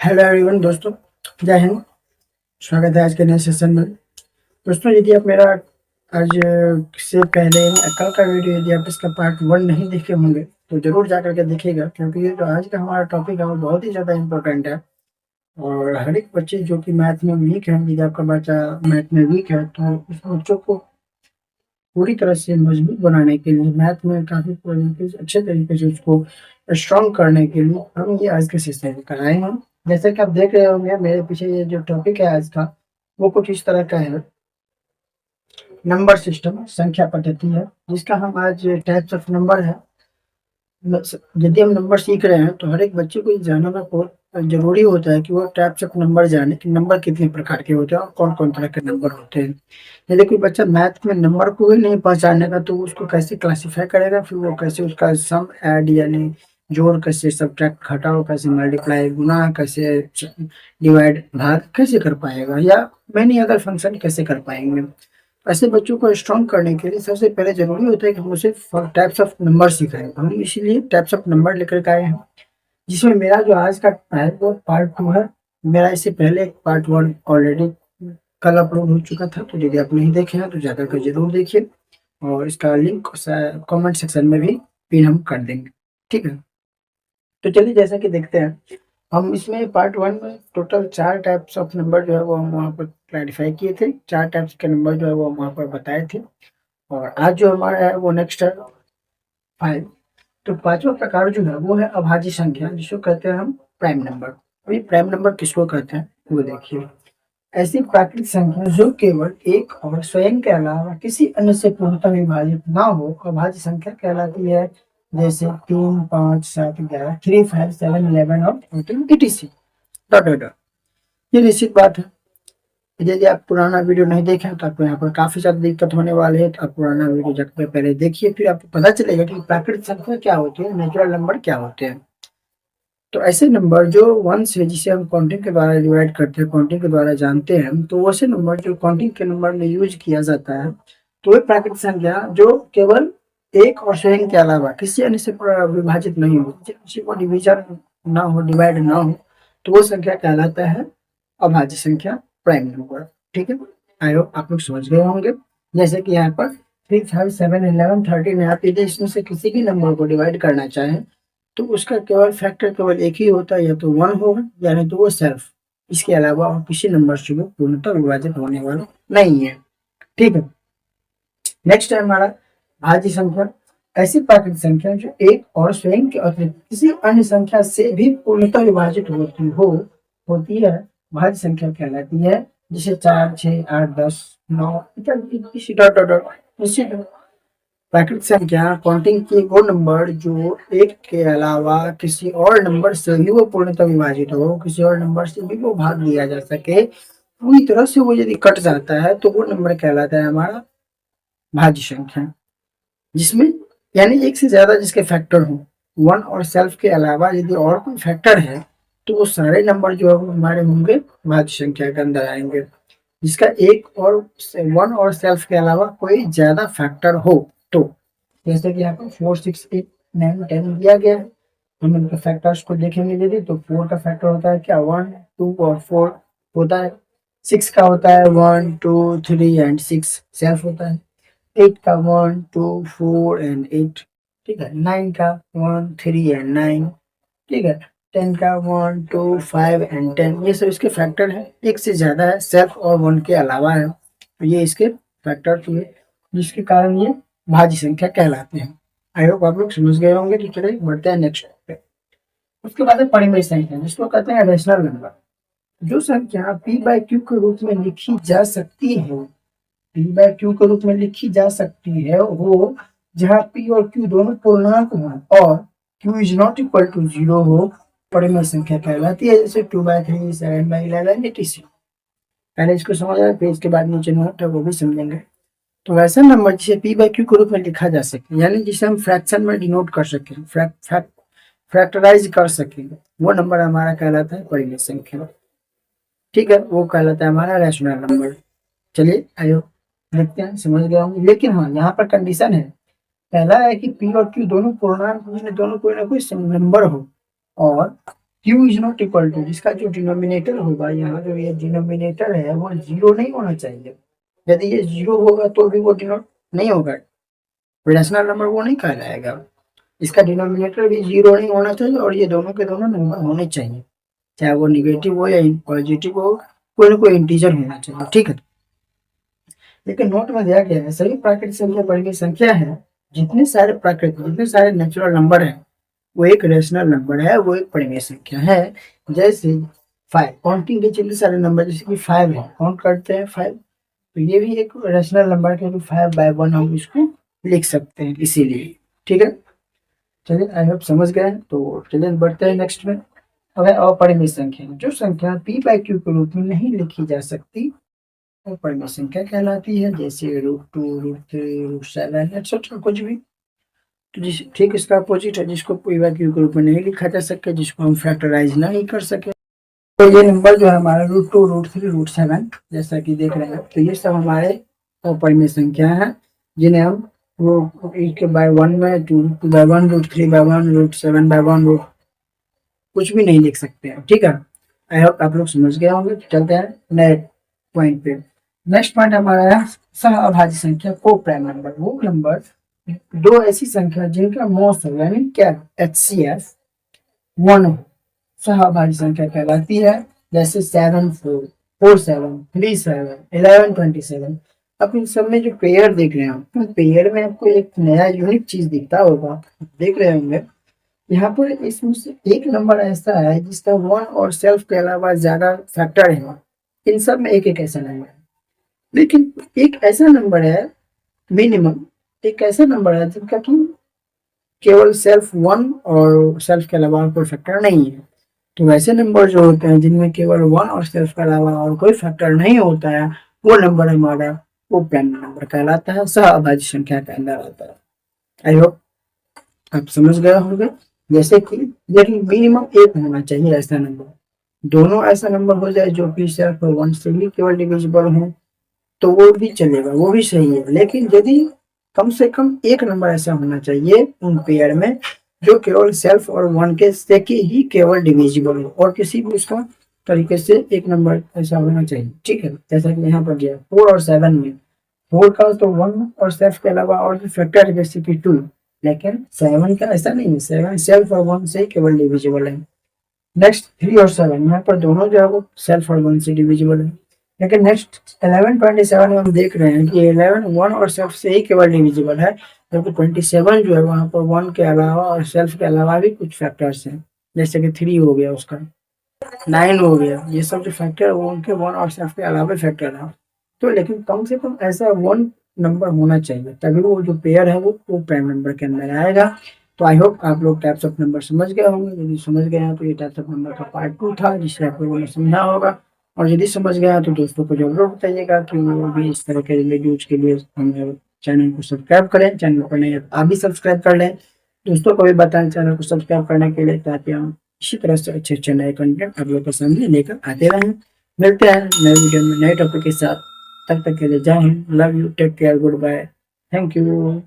Hello everyone दोस्तों, जय हिंद। स्वागत है आज के नए सेशन में। दोस्तों, यदि आप मेरा आज से पहले कल का वीडियो यदि आप इसका पार्ट 1 नहीं देखे होंगे तो ज़रूर जा कर के देखिएगा, क्योंकि ये जो आज का हमारा टॉपिक है वो बहुत ही ज़्यादा इम्पोर्टेंट है। और हर एक बच्चे जो कि मैथ में वीक है, यदि आपका बच्चा मैथ में वीक है तो उस बच्चों को पूरी तरह से मजबूत बनाने के लिए, मैथ में काफ़ी अच्छे तरीके से उसको स्ट्रॉन्ग करने के लिए हम ये आज के सेशन में कराए हैं। जैसे कि आप देख रहे होंगे मेरे पीछे ये जो टॉपिक है आज का, वो कुछ इस तरह का है। नंबर सिस्टम, संख्या पद्धति है, जिसका हम आज टाइप्स ऑफ नंबर है। यदि हम नंबर सीख रहे हैं तो हर एक बच्चे को ये जानना बहुत जरूरी होता है कि वो टाइप्स ऑफ नंबर जाने कि नंबर कितने प्रकार के होते हैं और कौन कौन तरह के नंबर होते हैं। यदि कोई बच्चा मैथ में नंबर को ही नहीं पहचानेगा तो उसको कैसे क्लासीफाई करेगा, फिर वो कैसे उसका सम ऐड यानी जोड़, कैसे सब्ट्रैक्ट घटाओ, कैसे मल्टीप्लाई गुना, कैसे डिवाइड भाग कैसे कर पाएगा, या मैनी अदर फंक्शन कैसे कर पाएंगे। ऐसे बच्चों को स्ट्रॉन्ग करने के लिए सबसे पहले ज़रूरी होता है कि हम उसे टाइप्स ऑफ नंबर सिखाएँ। हम इसीलिए टाइप्स ऑफ नंबर लेकर के आए हैं, जिसमें मेरा जो आज का है वो पार्ट 2 है। मेरा इससे पहले पार्ट 1 ऑलरेडी कल अपलोड हो चुका था, तो यदि आप नहीं देखे हैं तो जाकर के ज़रूर देखिए, और इसका लिंक कमेंट सेक्शन में भी पिन हम कर देंगे। ठीक है, तो चलिए जैसा कि देखते हैं, हम इसमें पार्ट 1 में टोटल 4 टाइप्स ऑफ नंबर जो है वो हम वहाँ पर क्लैरिफाई किए थे। 4 टाइप्स के नंबर जो है वो हम वहाँ पर बताए थे, और आज जो हमारा है वो नेक्स्ट है 5। तो पांचवा प्रकार जो है वो है अभाज्य संख्या, जिसको कहते हैं हम प्राइम नंबर। अभी प्राइम नंबर किसको कहते हैं वो देखिए। ऐसी प्राकृतिक संख्या जो केवल एक और स्वयं के अलावा किसी अन्य से पूर्णतः विभाजित ना हो अभाज्य संख्या कहलाती है। जैसे 3, 5, 7, 11, 3, 5, 7, 11 और 14 etc. Dot dot dot. ये निश्चित बात है। यदि आप पुराना वीडियो नहीं देखें तो आपको यहाँ पर काफी ज्यादा दिक्कत होने वाली है, तो आप पुराना वीडियो जाकर पहले देखिए, फिर आपको पता चलेगा कि प्राकृतिक संख्या क्या होती है, नेचुरल नंबर क्या होते हैं। तो ऐसे नंबर जो वन से, जिसे हम काउंटिंग के द्वारा डिवाइड करते हैं, काउंटिंग के द्वारा जानते हैं, तो वैसे नंबर जो काउंटिंग के नंबर में यूज किया जाता है, तो वह प्राकृतिक संख्या जो केवल एक और स्वयं के अलावा किसी अन्य से विभाजित नहीं हो, किसी को डिवीजन ना हो, डिवाइड ना हो, तो वो संख्या कहलाता है अभाज्य संख्या, प्राइम नंबर। ठीक है, आई होप आप लोग समझ गए होंगे। जैसे कि यहाँ पर 3, 5, 7, 11, 13 है, आप यदि इसमें से किसी भी नंबर को डिवाइड करना चाहें तो उसका केवल फैक्टर केवल एक ही होता है, या तो 1 होगा यानी तो वो सेल्फ, इसके अलावा और किसी नंबर से वो पूर्णतः विभाजित होने वाला नहीं है। ठीक है, नेक्स्ट है हमारा भाज्य संख्या। ऐसी प्राकृतिक संख्या जो एक और स्वयं के अतिरिक्त किसी अन्य संख्या से भी पूर्णतः विभाजित होती है, भाज्य संख्या कहलाती है। जिसे 4, 6, 8, 10, 9 इत्यादि इसी डॉट डॉट डॉट निश्चित प्राकृतिक संख्या काउंटिंग की वो नंबर जो एक के अलावा किसी और नंबर से भी वो पूर्णतः विभाजित हो, किसी और नंबर से भी वो भाग दिया जा सके, पूरी तरह से वो यदि कट जाता है तो वो नंबर कहलाता है हमारा भाज्य संख्या। जिसमें यानी एक से ज्यादा जिसके फैक्टर हो, 1 और सेल्फ के अलावा यदि और कोई फैक्टर है तो वो सारे नंबर जो है वो हमारे होंगे भाज्य संख्या के अंदर आएंगे। जिसका एक और 1 और सेल्फ के अलावा कोई ज्यादा फैक्टर हो, तो जैसे कि यहाँ पर 4, 6, 8, 9, 10 दिया गया है। हम इनके फैक्टर्स को देखेंगे यदि, तो 4 का फैक्टर होता है क्या, 1, 2 और 4 होता है। 6 का होता है 1, 2, 3 एंड 6 सेल्फ होता है। 8 का 1, 2, 4 एंड 8। ठीक है, 9 का 1, 3 एंड 9। ठीक है, 10 का 1, 2, 5 एंड 10। ये सब इसके फैक्टर है, एक से ज्यादा है, सेल्फ और 1 के अलावा है, तो ये इसके फैक्टर हुए, जिसके कारण ये भाज्य संख्या कहलाते हैं। आई होप आप लोग समझ गए होंगे। तो चलिए बढ़ते हैं नेक्स्ट पे। उसके बाद है परिमेय संख्या, जिसको कहते हैं रेशनल नंबर। जो संख्या p/q के रूप में लिखी जा सकती है, p/q के रूप में लिखी जा सकती है वो जहाँ p और q दोनों पूर्णांक हो और q is not equal to 0 हो, परिमेय संख्या कहलाती है। जैसे 2/3, 7/11 etc। पहले इसको समझ रहे, फिर इसके बाद नीचे नोट है वो भी समझेंगे। तो वैसा नंबर जिसे p/q के रूप में लिखा जा सके, यानी जिसे हम फ्रैक्शन में डिनोट कर सकें, फैक्टराइज कर सकें, वो नंबर हमारा कहलाता है परिमेय संख्या। ठीक है, वो कहलाता है हमारा रैशनल नंबर। चलिए आइए देखते हैं, समझ गया हूँ। लेकिन हाँ, यहाँ पर कंडीशन है। पहला है कि p और q दोनों पूर्णांक, दोनों कोई ना कोई नंबर हो, और Q is not equal to, जिसका जो डिनोमिनेटर होगा, यहाँ जो ये डिनोमिनेटर है वो जीरो नहीं होना चाहिए। यदि ये जीरो होगा तो भी वो डिनोट नहीं होगा, रेशनल नंबर वो नहीं कहलाएगा। इसका डिनोमिनेटर भी जीरो नहीं होना चाहिए और ये दोनों के दोनों नंबर होने चाहिए, चाहे वो निगेटिव हो या पॉजिटिव हो, कोई ना कोई इंटीजर होना चाहिए, ठीक है। लेकिन नोट में दिया गया है सभी प्राकृतिक संख्या परिमेय संख्या है, जितने सारे प्राकृतिक, जितने सारे नेचुरल नंबर है वो एक रेशनल नंबर है, वो एक परिमेय संख्या है। जैसे 5 काउंटिंग के जितने सारे नंबर, जैसे कि 5 है, काउंट करते हैं 5, तो ये भी एक रेशनल नंबर है क्योंकि 5/1 हम इसको लिख सकते हैं इसीलिए, ठीक है। चलिए आई होप समझ गए, तो चलिए बढ़ते हैं नेक्स्ट में। अब है अपरिमेय संख्या, जो संख्या p/q के रूप में नहीं लिखी जा सकती वो परिमेय संख्या कहलाती है, जैसे √2, √3, √7 एक्सेट्रा कुछ भी। तो जिस ठीक इसका अपोजिट है, जिसको p/q के रूप में नहीं लिखा जा सके, जिसको हम फैक्टराइज नहीं कर सके, तो ये नंबर जो है हमारा √2, √3, √7 जैसा कि देख रहे हैं, तो ये सब हमारे अपरिमेय संख्या है, जिन्हें हम वो एक बाय 1 में 2/1, √3/1, √7/1 कुछ भी नहीं लिख सकते हैं, ठीक है। आई होप आप लोग समझ गए होंगे। चलते हैं नए पॉइंट पे। नेक्स्ट पॉइंट हमारा है सहअभाज्य संख्या को प्राइम नंबर, वो नंबर दो ऐसी संख्या जिनका मोस्ट हो, यानी क्या HCF 1 हो, सहअभाज्य संख्या कहलाती है। जैसे 7 4, 4 7, 3 7, 11 27। अब इन सब में जो पेयर देख रहे हैं, पेयर में आपको एक नया यूनिक चीज दिखता होगा, देख रहे होंगे यहाँ पर। इसमें से एक नंबर ऐसा है जिसका 1 और सेल्फ के अलावा ज्यादा फैक्टर है। इन सब में एक एक ऐसा नंबर है, लेकिन एक ऐसा नंबर है मिनिमम, एक ऐसा नंबर है जिनका कि केवल सेल्फ 1 और सेल्फ के अलावा कोई फैक्टर नहीं है। तो वैसे नंबर जो होते हैं जिनमें केवल 1 और सेल्फ के अलावा और कोई फैक्टर नहीं होता है, वो नंबर हमारा वो प्राइम नंबर कहलाता है, सहअभाज्य संख्या के अंदर आता है। आई होप आप समझ गए होंगे। जैसे कि लेकिन मिनिमम एक होना चाहिए ऐसा नंबर, दोनों ऐसा नंबर हो जाए जो कि सिर्फ 1 से ही केवल डिविजिबल हो तो वो भी चलेगा, वो भी सही है। लेकिन यदि कम से कम एक नंबर ऐसा होना चाहिए उन पेयर में जो केवल सेल्फ और 1 के से ही केवल डिविजिबल हो, और किसी भी उसका तरीके से एक नंबर ऐसा होना चाहिए, ठीक है। जैसा कि यहाँ पर दिया 4 और 7 में 4 का तो 1 और सेल्फ के अलावा और भी फैक्टर है जैसे कि 2, लेकिन 7 का ऐसा नहीं है, 7 सेल्फ और 1 से केवल डिविजिबल है। नेक्स्ट 3 और 7 यहाँ पर दोनों जो है वो सेल्फ और 1 से डिविजिबल है। लेकिन नेक्स्ट 11 27 में हम देख रहे हैं कि 11 1 और सेल्फ से ही केवल डिविजिबल है, जबकि 27 जो है वहाँ पर 1 के अलावा और सेल्फ के अलावा भी कुछ फैक्टर्स हैं, जैसे कि 3 हो गया, उसका 9 हो गया, ये सब जो फैक्टर है वो उनके 1 और सेल्फ के अलावा फैक्टर है। तो लेकिन कम से कम ऐसा 1 नंबर होना चाहिए, तभी वो जो पेयर है वो प्राइम नंबर के अंदर आएगा। तो आई होप आप लोग टाइप्स ऑफ नंबर समझ गए होंगे। यदि समझ गए हैं तो ये टाइप्स ऑफ नंबर का पार्ट 2 था, जिसे आप लोगों ने समझा होगा। और यदि समझ गया तो दोस्तों को जरूर बताइएगा कि वो भी इस तरह के वीडियोज के लिए हमें चैनल को सब्सक्राइब करें। चैनल पर नहीं आप भी सब्सक्राइब कर लें, दोस्तों को भी बताएं चैनल को सब्सक्राइब करने के लिए, ताकि हम इसी तरह से अच्छे अच्छे नए कंटेंट आप लोग के सामने लेकर आते रहें। मिलते हैं नए वीडियो में नए टॉपिक के साथ, तब तक के लिए जय हिंद, love you, take care, goodbye, thank you.